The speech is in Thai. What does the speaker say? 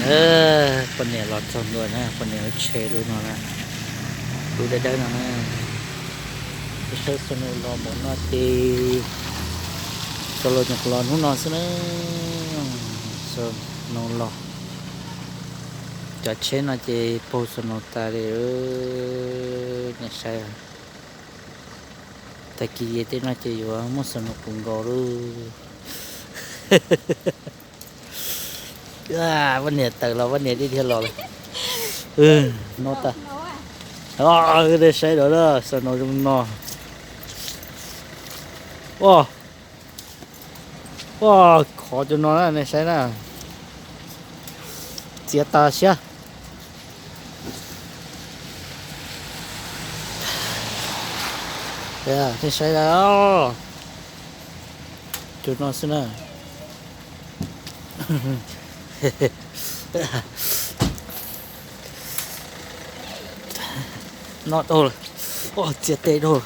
อคนเนี่ยรอชมด้วยนะคนเนี่ยเชร์ด้วยนะดูได้นะไม่ใช่สนุกรอหมดนาทีสโลจากรอหุ่นนอนซะนะสนุกรอจะเช่นอาจจะโพสนุกตาเลยเนี่ยใช่แต่กี้เต้นอาจจะอยู่ว่ามุสนุกกุ้งกอรู้วันเนี่ยแต่เราวันเนี่ยที่เที่ยวรอเลยโนตาcái đây xây đó đó sao nó trong nó wow wow khó cho nó này xây nè chia ta xia yeah thế xây đó cho nó xin nè nó thôi ô chia tê thôi